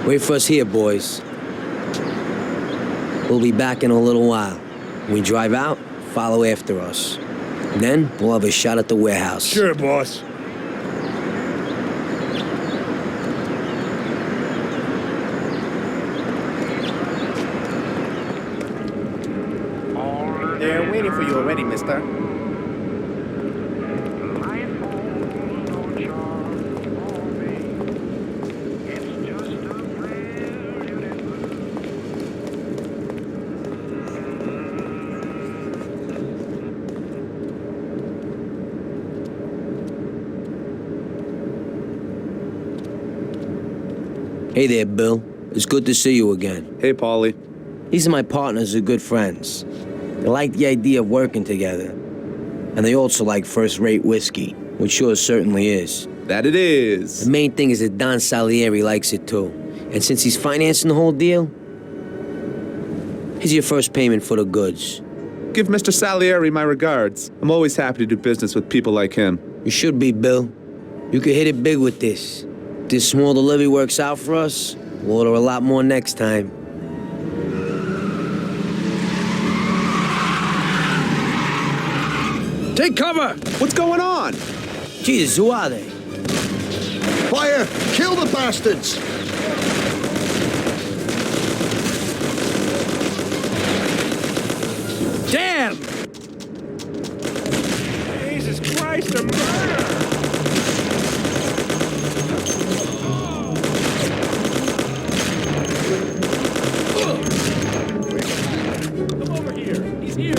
Wait for us here, boys. We'll be back in a little while. When we drive out, follow after us. Then, we'll have a shot at the warehouse. Sure, boss. They're waiting for you already, mister. Hey there, Bill. It's good to see you again. Hey, Paulie. These are my partners who are good friends. They like the idea of working together. And they also like first-rate whiskey, which yours certainly is. That it is. The main thing is that Don Salieri likes it too. And since he's financing the whole deal, here's your first payment for the goods. Give Mr. Salieri my regards. I'm always happy to do business with people like him. You should be, Bill. You could hit it big with this. If this small delivery works out for us, we'll order a lot more next time. Take cover! What's going on? Jesus, who are they? Fire! Kill the bastards! Damn! Jesus Christ, a murder! Come over here. He's here.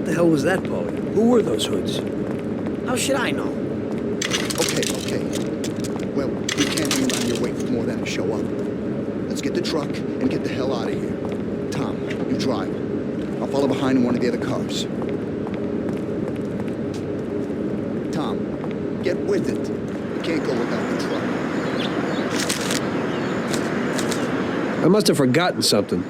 the hell was that, Paulie? Who were those hoods? How should I know? Okay. Well, you can't hang around here waiting for more of them to show up. Let's get the truck and get the hell out of here. Tom, you drive. I'll follow behind in one of the other cars. Tom, get with it. You can't go without the truck. I must have forgotten something.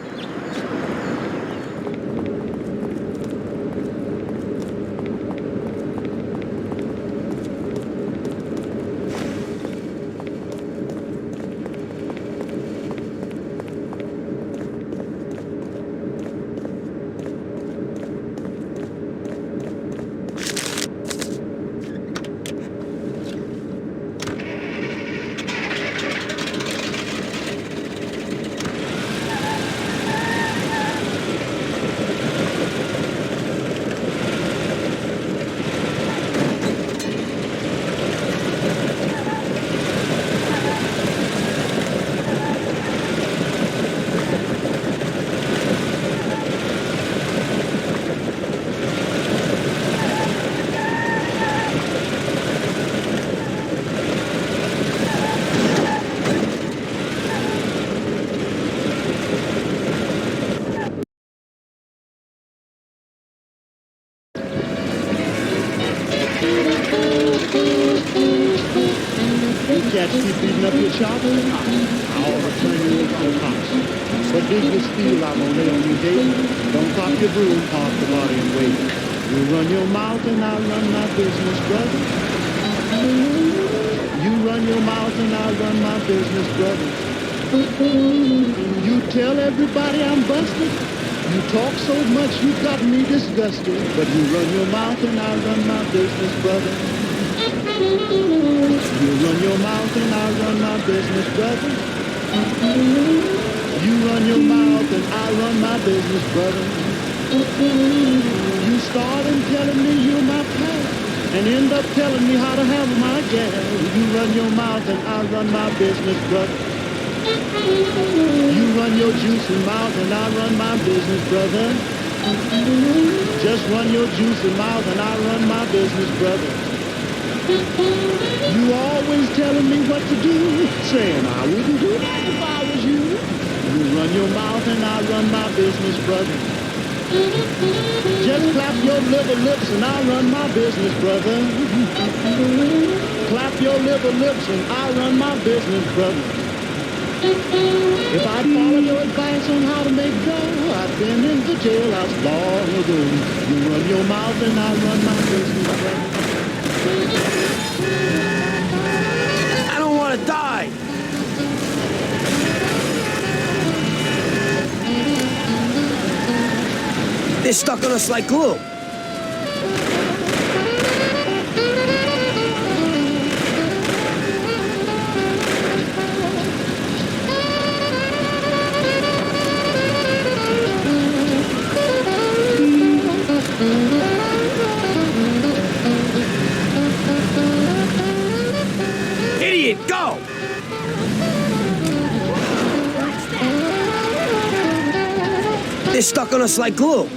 Cats keep beating up your chops, I'll return you into the house. But dig your steel, I won't lay on your gate. Don't pop your broom, park the body and wait. You run your mouth and I'll run my business, brother. You run your mouth and I'll run my business, brother. You tell everybody I'm busted. You talk so much you got me disgusted. But you run your mouth and I'll run my business, brother. You run your mouth and I run my business, brother. You run your mouth and I run my business, brother. You start in telling me you're my pal and end up telling me how to handle my gal. You run your mouth and I run my business, brother. You run your juicy mouth and I run my business, brother. Just run your juicy mouth and I run my business, brother. You always telling me what to do, saying I wouldn't do that if I was you. You run your mouth and I run my business, brother. Just clap your little lips and I run my business, brother. Clap your little lips and I run my business, brother. If I'd followed your advice on how to make dough, I'd been in the jailhouse long ago. You run your mouth and I run my business, brother. I don't want to die. They're stuck on us like glue. Idiot, go! They're stuck on us like glue.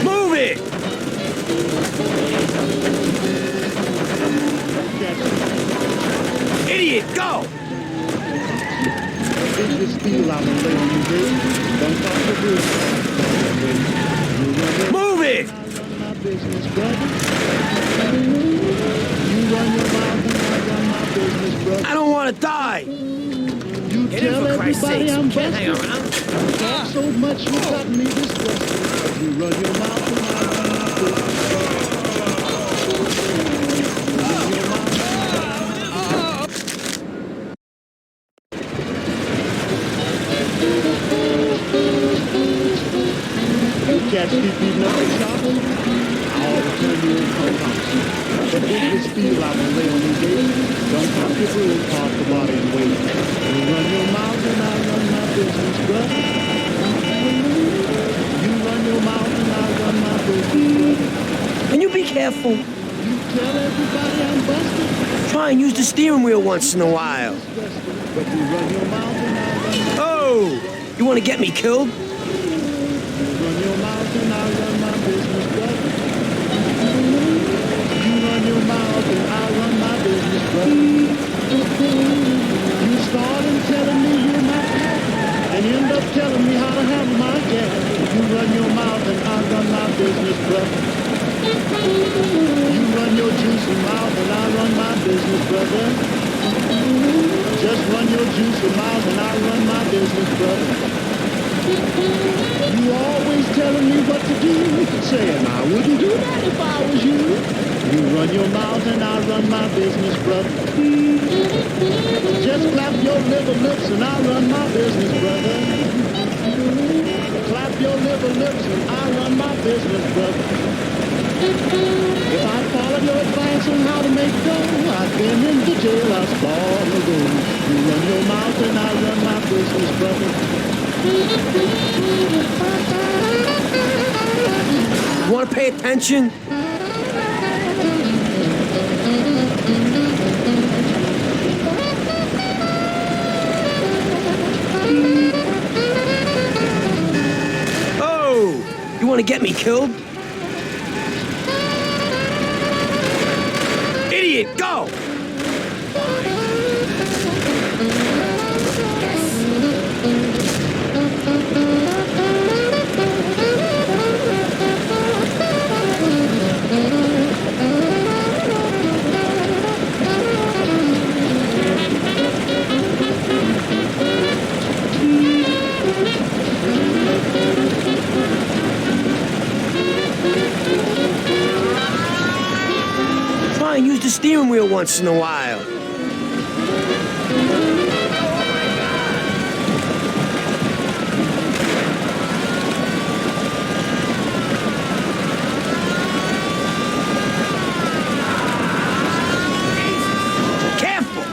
Move it! Idiot, go! Dig your steel out and lay on your bed. Don't talk your business. Move it! Run my business, brother. You run your mouth and I run my business, brother. I don't want to die. You Get in tell for Christ's everybody sakes. I'm Can't hang busted. around. You talk so much you got me disgusted. You run your mouth and I run my business, brother. Cats keep beating up the chops, I'll return you into the house. But if you steal out the railway gate, don't pop your broom, park the body and wait. You run your mouth and I run my business, brother. You run your mouth and I run my business, brother. Can you be careful? You tell everybody I'm busted. Try and use the steering wheel once in a while. But you run your mouth and I run my Oh! You want to get me killed? You run your mouth and I run my business, brother. You run your mouth and I run my business, brother. You start and telling me you're my cat, and you end up telling me how to handle my cat. You run your mouth and I run my business, brother. You run your juicy mouth and I run my business, brother. Just run your juicy mouth and I run my business, brother. You always telling me what to do, saying I wouldn't do that if I was you. You run your mouth and I run my business, brother. Just clap your little lips and I run my business, brother. Clap your little lips and I run my business, brother. If I followed your advice on how to make dough, I've been in the jailhouse long ago. You run your mouth and I run my business, brother. You want to pay attention? Oh! You want to get me killed? Idiot, go! Try and use the steering wheel once in a while. Careful!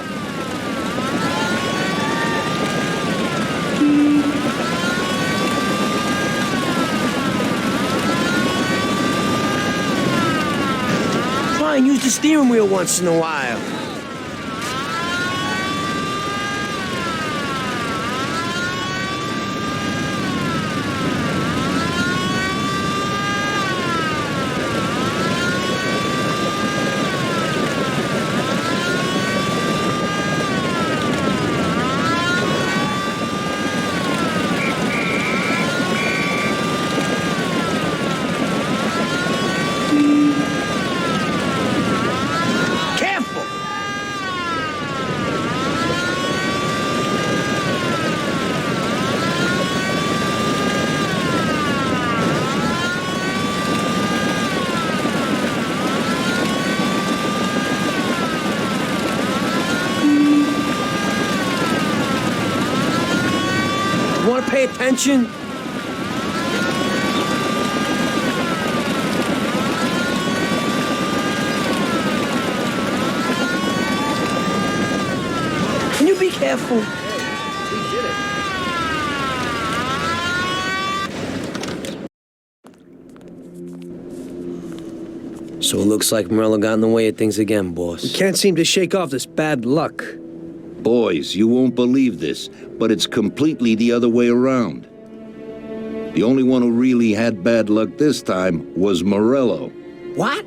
Try and use the steering wheel once in a while. Careful! You want to pay attention? Can you be careful? So it looks like Morello got in the way of things again, boss. Can't seem to shake off this bad luck. Boys, you won't believe this, but it's completely the other way around. The only one who really had bad luck this time was Morello. What?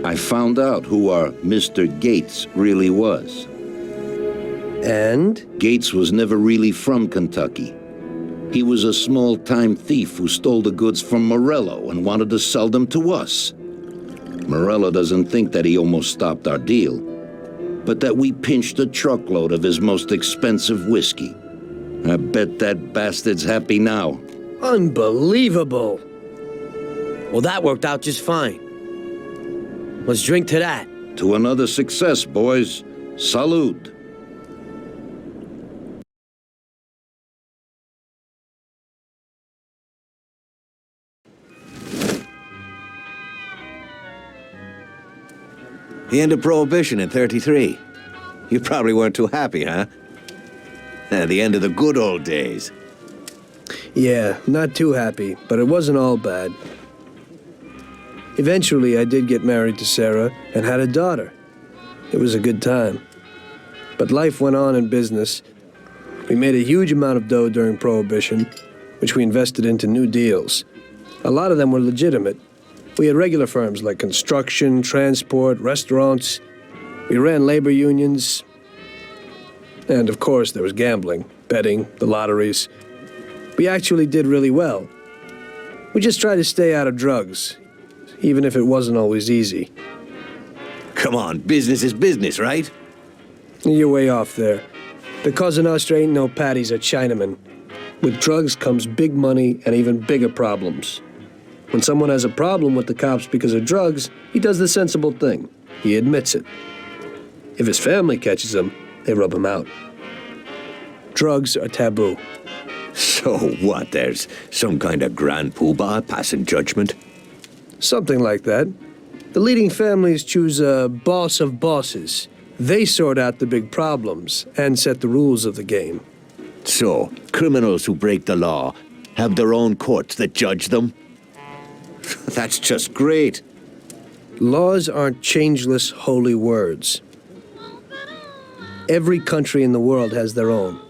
I found out who our Mr. Gates really was. And? Gates was never really from Kentucky. He was a small-time thief who stole the goods from Morello and wanted to sell them to us. Morello doesn't think that he almost stopped our deal, but that we pinched a truckload of his most expensive whiskey. I bet that bastard's happy now. Unbelievable. Well, that worked out just fine. Let's drink to that. To another success, boys. Salud. The end of Prohibition in 33. You probably weren't too happy, huh? The end of the good old days. Yeah, not too happy, but it wasn't all bad. Eventually, I did get married to Sarah and had a daughter. It was a good time. But life went on in business. We made a huge amount of dough during Prohibition, which we invested into new deals. A lot of them were legitimate. We had regular firms like construction, transport, restaurants. We ran labor unions. And of course, there was gambling, betting, the lotteries. We actually did really well. We just tried to stay out of drugs, even if it wasn't always easy. Come on, business is business, right? You're way off there. The Cosa Nostra ain't no Patties or Chinaman. With drugs comes big money and even bigger problems. When someone has a problem with the cops because of drugs, he does the sensible thing. He admits it. If his family catches him, they rub him out. Drugs are taboo. So what, there's some kind of grand poobah passing judgment? Something like that. The leading families choose a boss of bosses. They sort out the big problems and set the rules of the game. So, criminals who break the law have their own courts that judge them? That's just great. Laws aren't changeless holy words. Every country in the world has their own.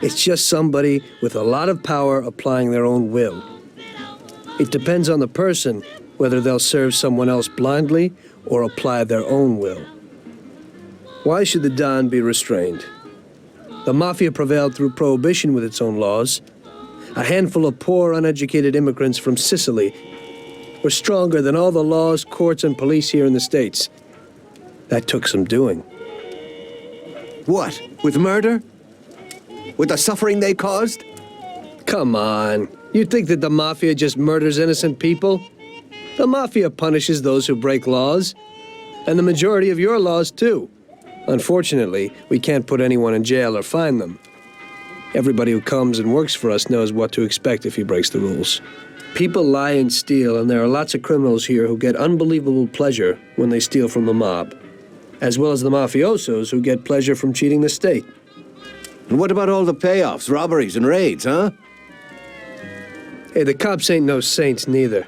It's just somebody with a lot of power applying their own will. It depends on the person whether they'll serve someone else blindly or apply their own will. Why should the Don be restrained? The Mafia prevailed through Prohibition with its own laws. A handful of poor, uneducated immigrants from Sicily were stronger than all the laws, courts, and police here in the States. That took some doing. What, with murder? With the suffering they caused? Come on. You think that the Mafia just murders innocent people? The Mafia punishes those who break laws. And the majority of your laws, too. Unfortunately, we can't put anyone in jail or fine them. Everybody who comes and works for us knows what to expect if he breaks the rules. People lie and steal, and there are lots of criminals here who get unbelievable pleasure when they steal from the mob, as well as the mafiosos who get pleasure from cheating the state. And what about all the payoffs, robberies, and raids, huh? Hey, the cops ain't no saints neither.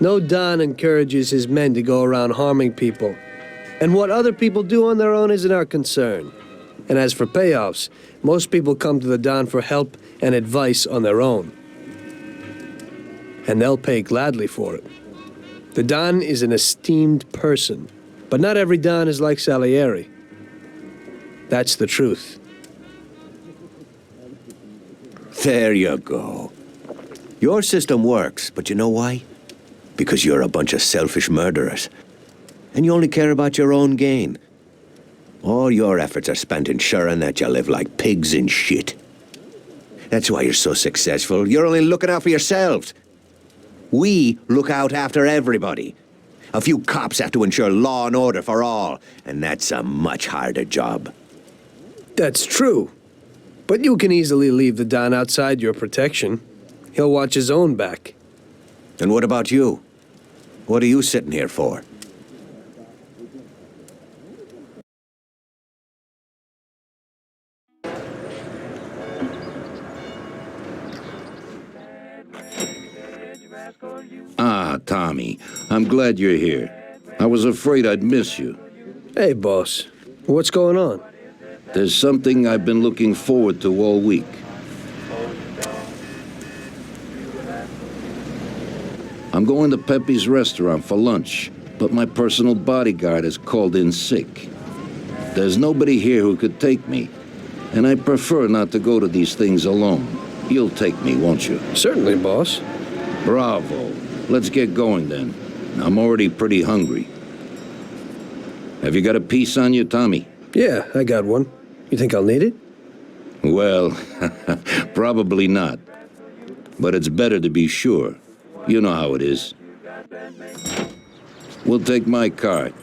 No Don encourages his men to go around harming people. And what other people do on their own isn't our concern. And as for payoffs, most people come to the Don for help and advice on their own. And they'll pay gladly for it. The Don is an esteemed person, but not every Don is like Salieri. That's the truth. There you go. Your system works, but you know why? Because you're a bunch of selfish murderers. And you only care about your own gain. All your efforts are spent ensuring that you live like pigs in shit. That's why you're so successful. You're only looking out for yourselves. We look out after everybody. A few cops have to ensure law and order for all, and that's a much harder job. That's true. But you can easily leave the Don outside your protection. He'll watch his own back. And what about you? What are you sitting here for? Ah, Tommy, I'm glad you're here. I was afraid I'd miss you. Hey, boss. What's going on? There's something I've been looking forward to all week. I'm going to Pepe's restaurant for lunch, but my personal bodyguard is called in sick. There's nobody here who could take me, and I prefer not to go to these things alone. You'll take me, won't you? Certainly, boss. Bravo. Let's get going then. I'm already pretty hungry. Have you got a piece on you, Tommy? Yeah, I got one. You think I'll need it? Well, probably not. But it's better to be sure. You know how it is. We'll take my card.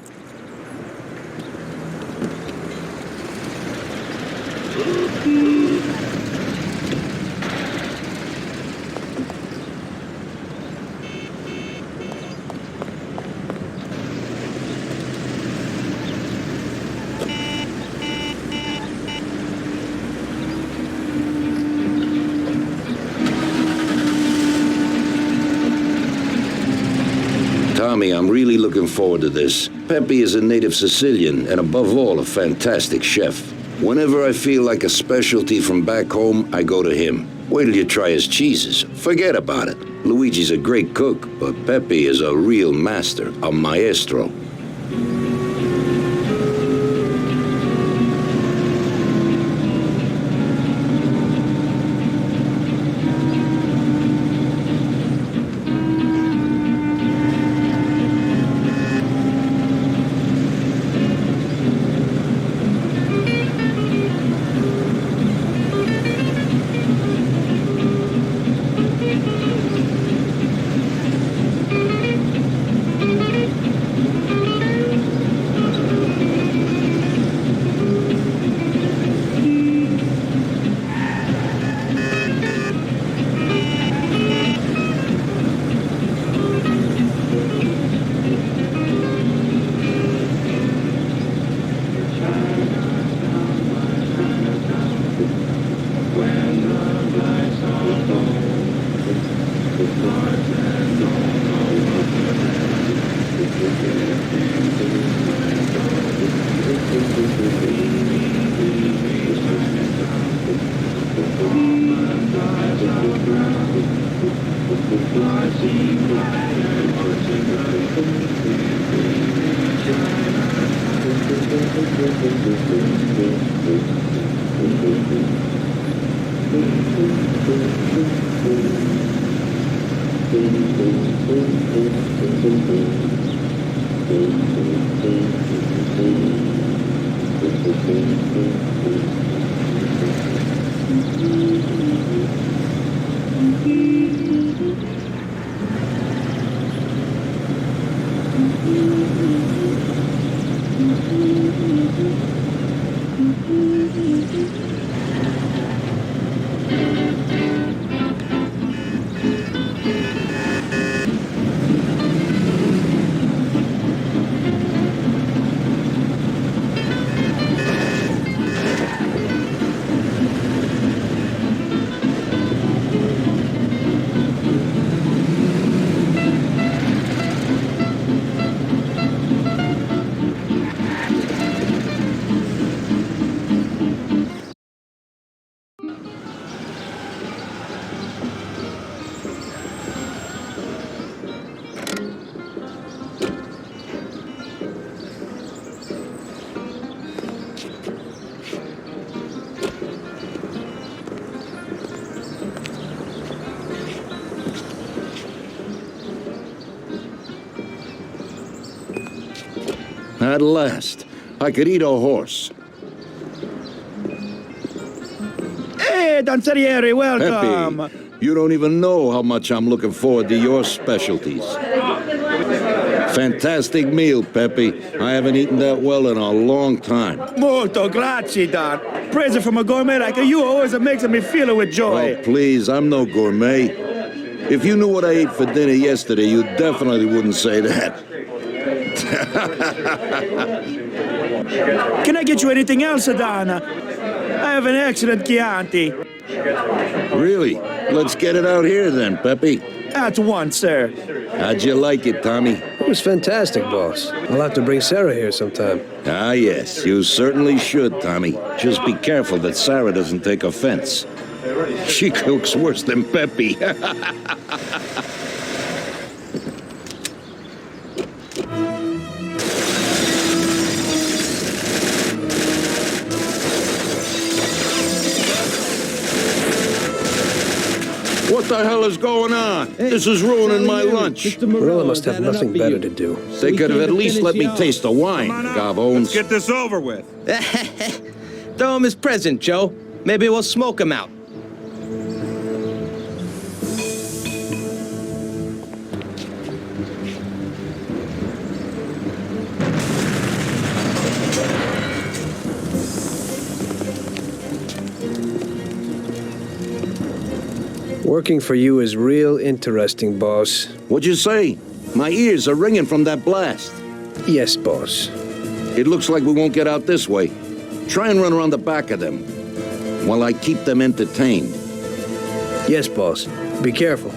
Tommy, I'm really looking forward to this. Pepe is a native Sicilian, and above all, a fantastic chef. Whenever I feel like a specialty from back home, I go to him. Wait till you try his cheeses. Forget about it. Luigi's a great cook, but Pepe is a real master, a maestro. At last, I could eat a horse. Hey, Danzerieri, welcome. Pepe, you don't even know how much I'm looking forward to your specialties. Fantastic meal, Pepe. I haven't eaten that well in a long time. Molto grazie, Don. Praise from a gourmet like you always makes me feel it with joy. Oh, please, I'm no gourmet. If you knew what I ate for dinner yesterday, you definitely wouldn't say that. Can I get you anything else, Don? I have an excellent Chianti. Really? Let's get it out here then, Pepe. At once, sir. How'd you like it, Tommy? It was fantastic, boss. I'll have to bring Sarah here sometime. Ah, yes, you certainly should, Tommy. Just be careful that Sarah doesn't take offense. She cooks worse than Pepe. What the hell is going on? This is ruining my lunch. Marilla must have nothing better to do. They could have at least let me taste the wine, Gavones. Get this over with. Throw him his present, Joe. Maybe we'll smoke him out. Working for you is real interesting, boss. What'd you say? My ears are ringing from that blast. Yes, boss. It looks like we won't get out this way. Try and run around the back of them while I keep them entertained. Yes, boss. Be careful.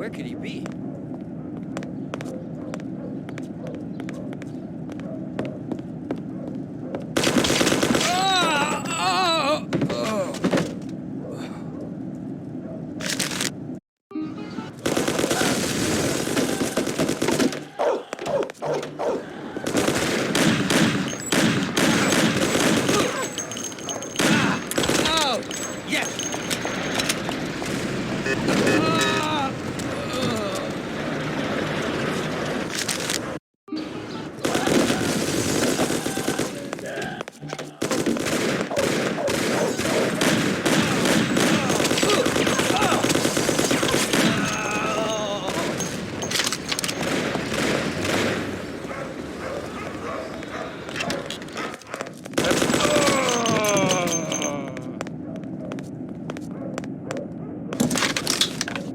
Where could he be?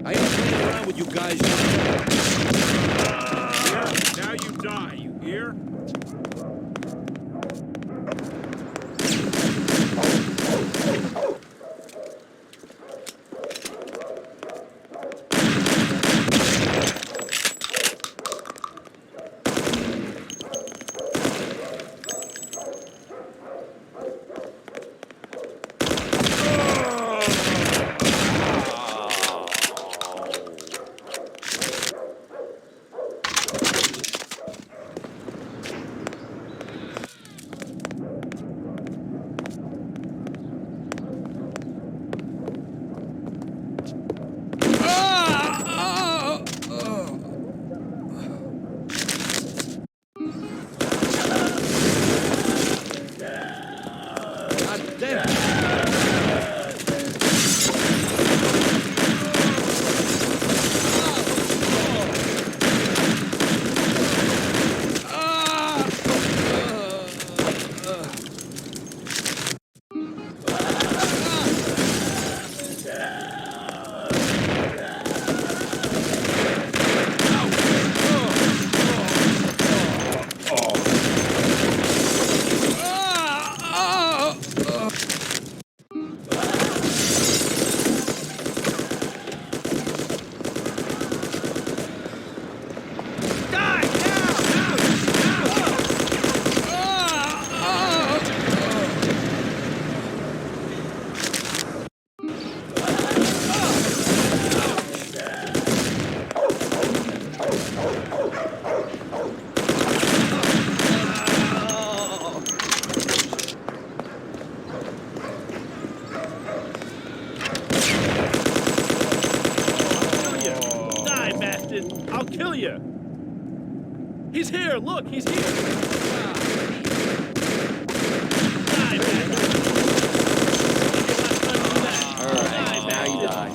I ain't playing around with you guys. Now you die, you hear? I'll kill you! He's here! Look, he's here! Die, man! Alright, now you die.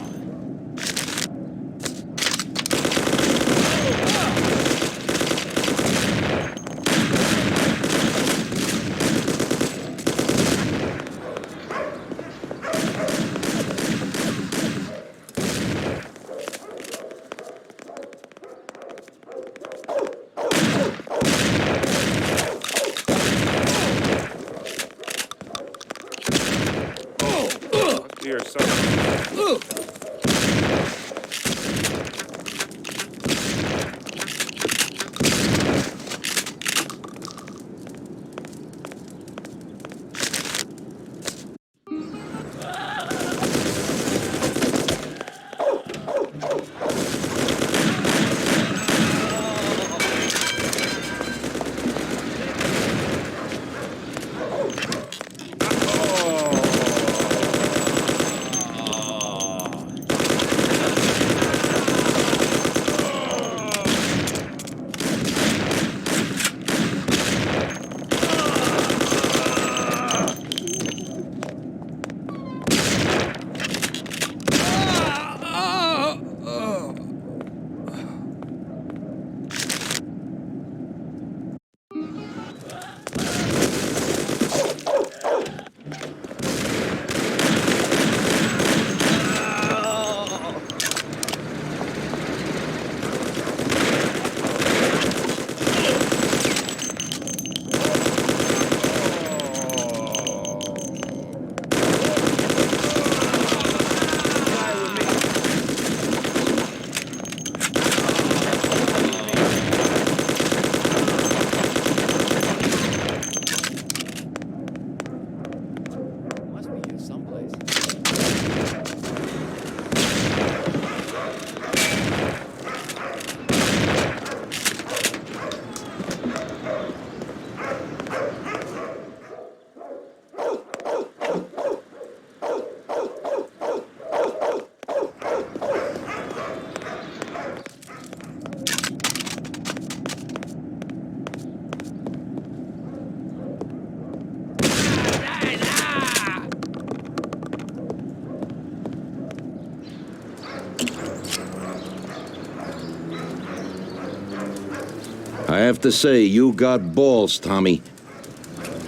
I have to say, you got balls, Tommy.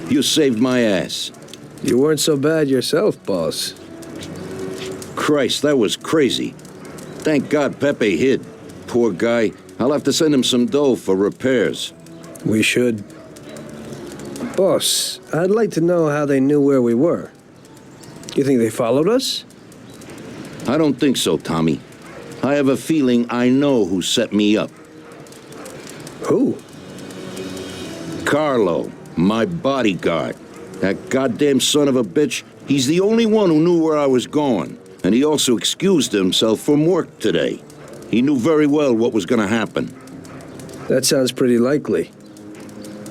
You saved my ass. You weren't so bad yourself, boss. Christ, that was crazy. Thank God Pepe hid. Poor guy. I'll have to send him some dough for repairs. We should. Boss, I'd like to know how they knew where we were. You think they followed us? I don't think so, Tommy. I have a feeling I know who set me up. Who? Carlo, my bodyguard. That goddamn son of a bitch, he's the only one who knew where I was going. And he also excused himself from work today. He knew very well what was gonna happen. That sounds pretty likely.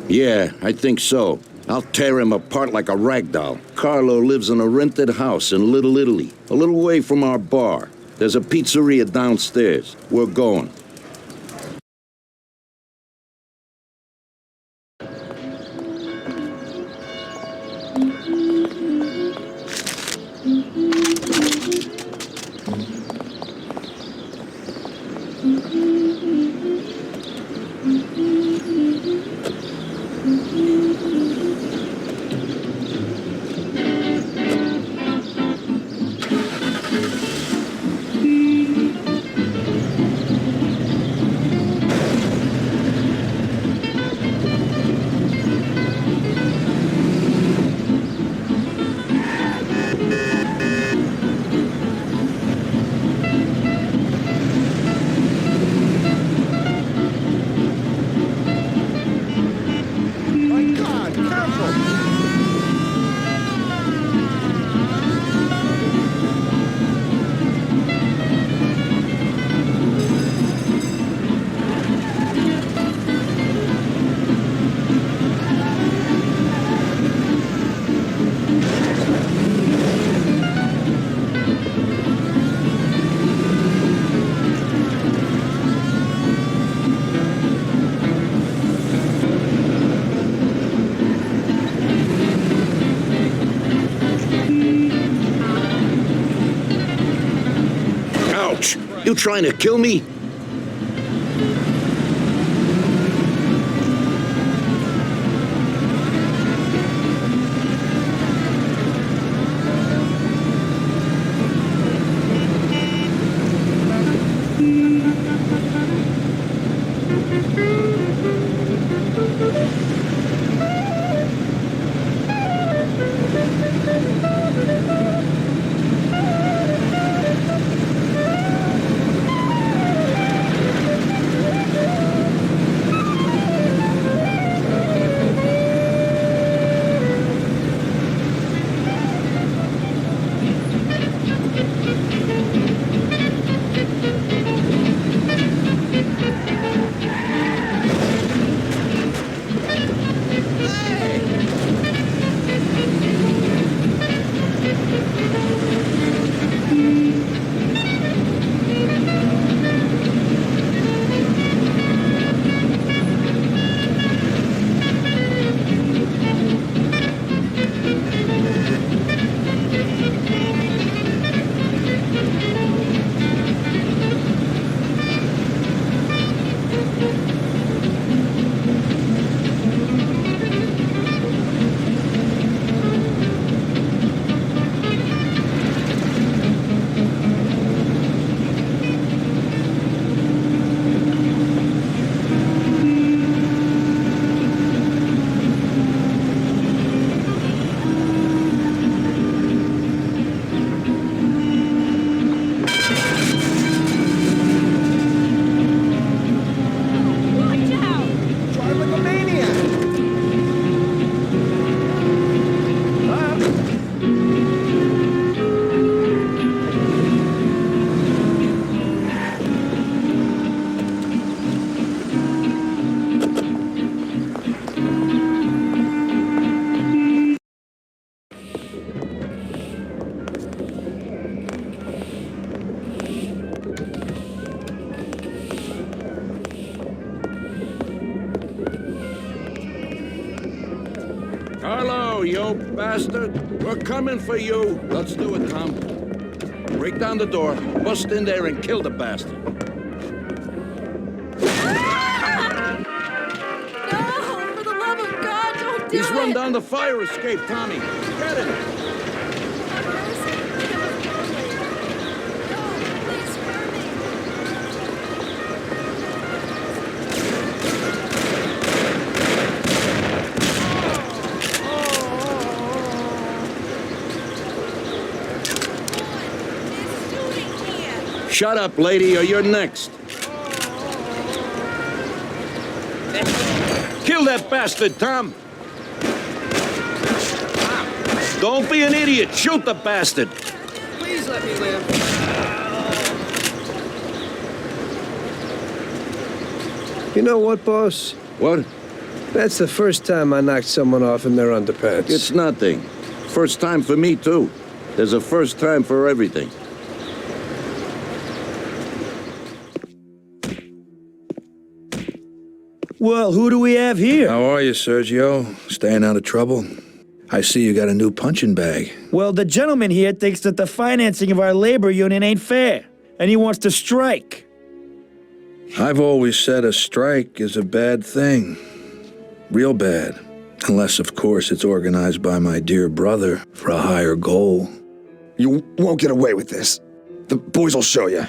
Yeah, I think so. I'll tear him apart like a rag doll. Carlo lives in a rented house in Little Italy, a little way from our bar. There's a pizzeria downstairs. We're going. You trying to kill me? Carlo, you bastard. We're coming for you. Let's do it, Tom. Break down the door, bust in there, and kill the bastard. He's run down the fire escape, Tommy. Get him. Shut up, lady, or you're next. Kill that bastard, Tom. Don't be an idiot. Shoot the bastard. Please let me live. You know what, boss? What? That's the first time I knocked someone off in their underpants. It's nothing. First time for me, too. There's a first time for everything. Well, who do we have here? How are you, Sergio? Staying out of trouble? I see you got a new punching bag. Well, the gentleman here thinks that the financing of our labor union ain't fair, and he wants to strike. I've always said a strike is a bad thing. Real bad. Unless, of course, it's organized by my dear brother for a higher goal. You won't get away with this. The boys will show you.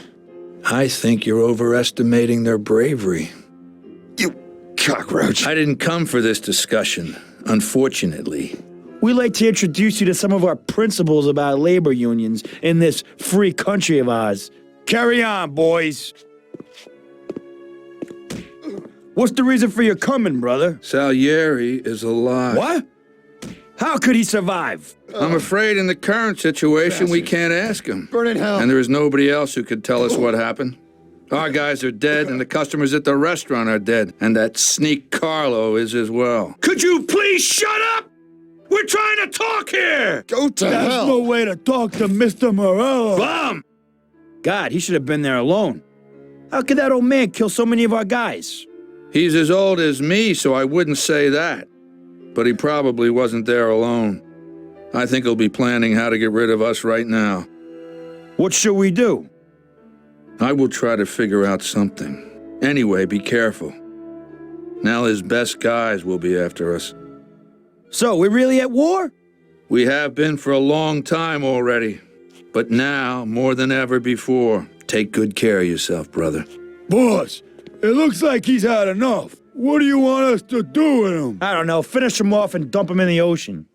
I think you're overestimating their bravery. You cockroach. I didn't come for this discussion, unfortunately. We'd like to introduce you to some of our principles about labor unions in this free country of ours. Carry on, boys. What's the reason for your coming, brother? Salieri is alive. What? How could he survive? I'm afraid in the current situation we can't ask him. Burn in hell. And there is nobody else who could tell us what happened. Our guys are dead, and the customers at the restaurant are dead, and that sneak Carlo is as well. Could you please shut up? We're trying to talk here! Go to That's hell. no way to talk to Mr. Morello. Bum! God, he should have been there alone. How could that old man kill so many of our guys? He's as old as me, so I wouldn't say that. But he probably wasn't there alone. I think he'll be planning how to get rid of us right now. What should we do? I will try to figure out something. Anyway, be careful. Now his best guys will be after us. So, we're really at war? We have been for a long time already. But now, more than ever before, take good care of yourself, brother. Boss, it looks like he's had enough. What do you want us to do with him? I don't know. Finish him off and dump him in the ocean.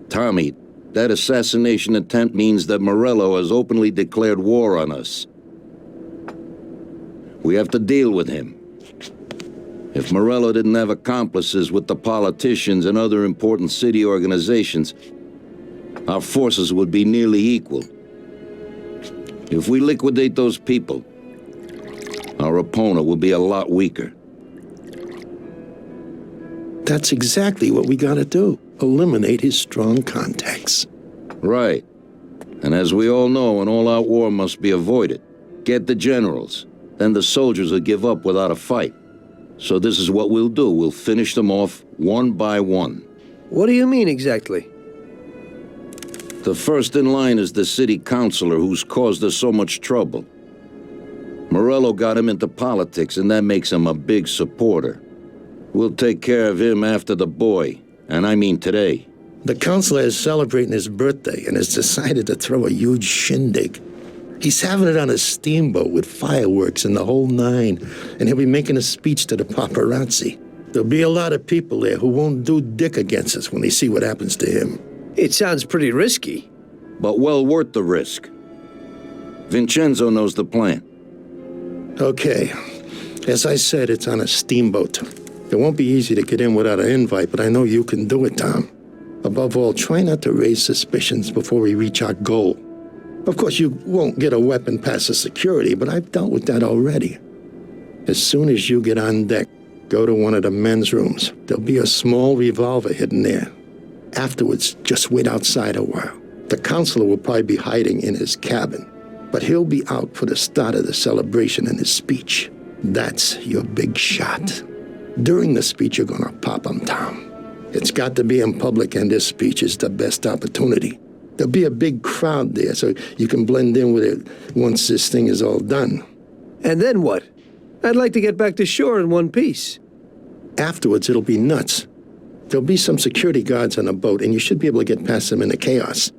Tommy, that assassination attempt means that Morello has openly declared war on us. We have to deal with him. If Morello didn't have accomplices with the politicians and other important city organizations, our forces would be nearly equal. If we liquidate those people, our opponent will be a lot weaker. That's exactly what we gotta do. Eliminate his strong contacts. Right. And as we all know, an all-out war must be avoided. Get the generals. Then the soldiers will give up without a fight. So this is what we'll do. We'll finish them off one by one. What do you mean exactly? The first in line is the city councilor who's caused us so much trouble. Morello got him into politics, and that makes him a big supporter. We'll take care of him after the boy, and I mean today. The councilor is celebrating his birthday and has decided to throw a huge shindig. He's having it on a steamboat with fireworks and the whole nine, and he'll be making a speech to the paparazzi. There'll be a lot of people there who won't do dick against us when they see what happens to him. It sounds pretty risky. But well worth the risk. Vincenzo knows the plan. Okay. As I said, it's on a steamboat. It won't be easy to get in without an invite, but I know you can do it, Tom. Above all, try not to raise suspicions before we reach our goal. Of course, you won't get a weapon past the security, but I've dealt with that already. As soon as you get on deck, go to one of the men's rooms. There'll be a small revolver hidden there. Afterwards, just wait outside a while. The counselor will probably be hiding in his cabin, but he'll be out for the start of the celebration and his speech. That's your big shot. During the speech, you're gonna pop him, Tom. It's got to be in public, and this speech is the best opportunity. There'll be a big crowd there, so you can blend in with it once this thing is all done. And then what? I'd like to get back to shore in one piece. Afterwards, it'll be nuts. There'll be some security guards on the boat, and you should be able to get past them in the chaos.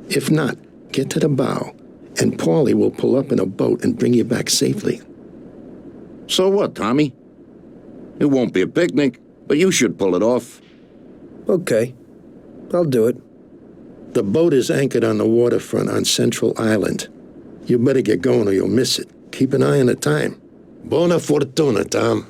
If not, get to the bow, and Paulie will pull up in a boat and bring you back safely. So what, Tommy? It won't be a picnic, but you should pull it off. Okay, I'll do it. The boat is anchored on the waterfront on Central Island. You better get going or you'll miss it. Keep an eye on the time. Buona fortuna, Tom.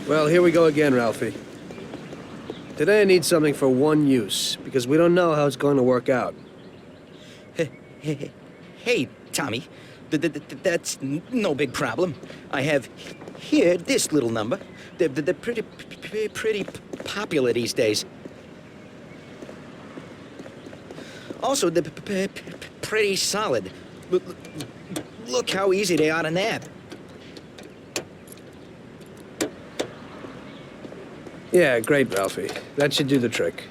Well, here we go again, Ralphie. Today I need something for one use, because we don't know how it's going to work out. Hey, Tommy, that's no big problem. I have here this little number. They're pretty popular these days. Also, they're pretty solid. Look how easy they are to nab. Yeah, great, Ralphie. That should do the trick.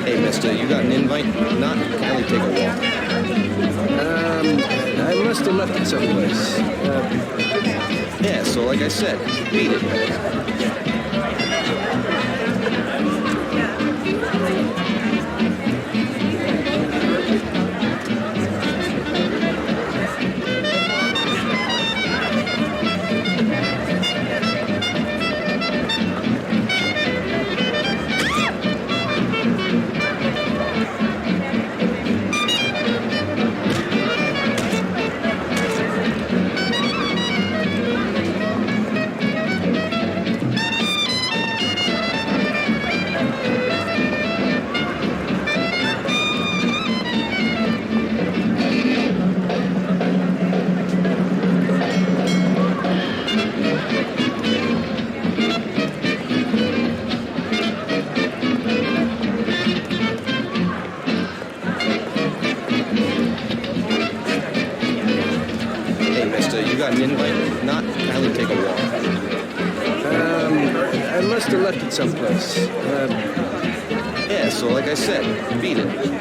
Hey, mister, you got an invite? Not, can only take a walk. I must have left it someplace. Yeah, so like I said, beat it. got an invite? If not, kindly take a walk. I must have left it someplace. Yeah, so like I said, beat it.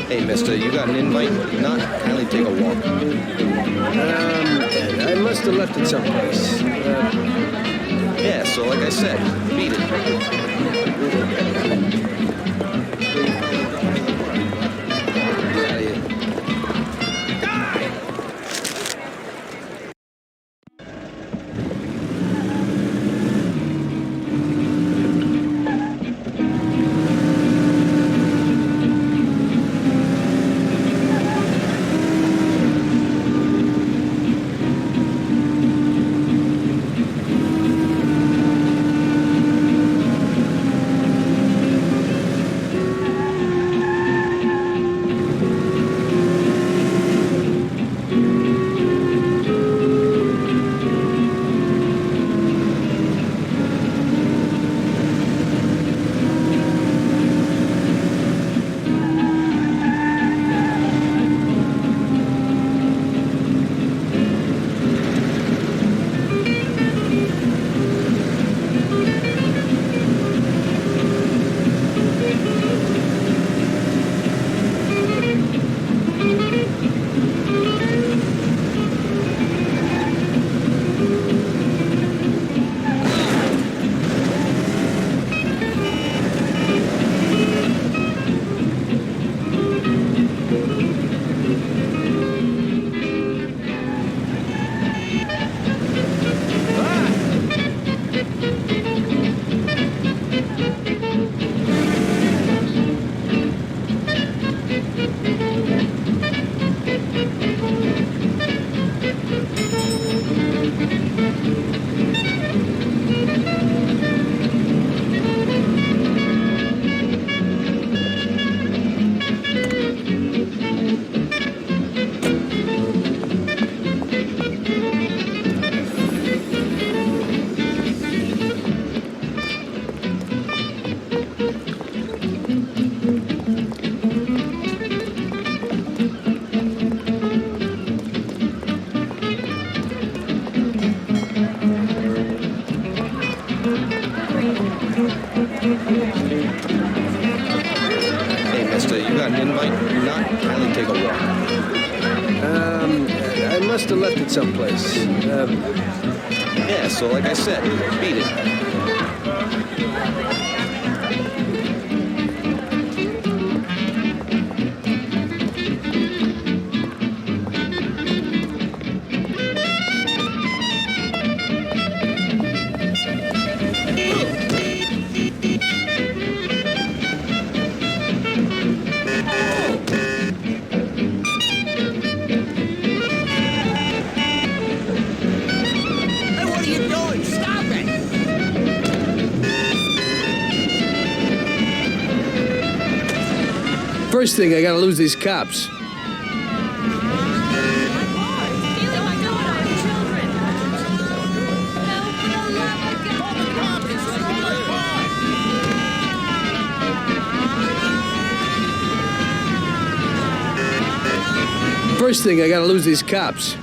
Hey, mister, you got an invite? If not, kindly take a walk. I must have left it someplace. Yeah, so like I said, beat it. Hey, mister, you got an invite? If not, kindly take a walk. I must have left it someplace. Yeah, so like I said, beat it. First thing, I gotta lose these cops. First thing, I gotta lose these cops.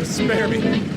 Spare me.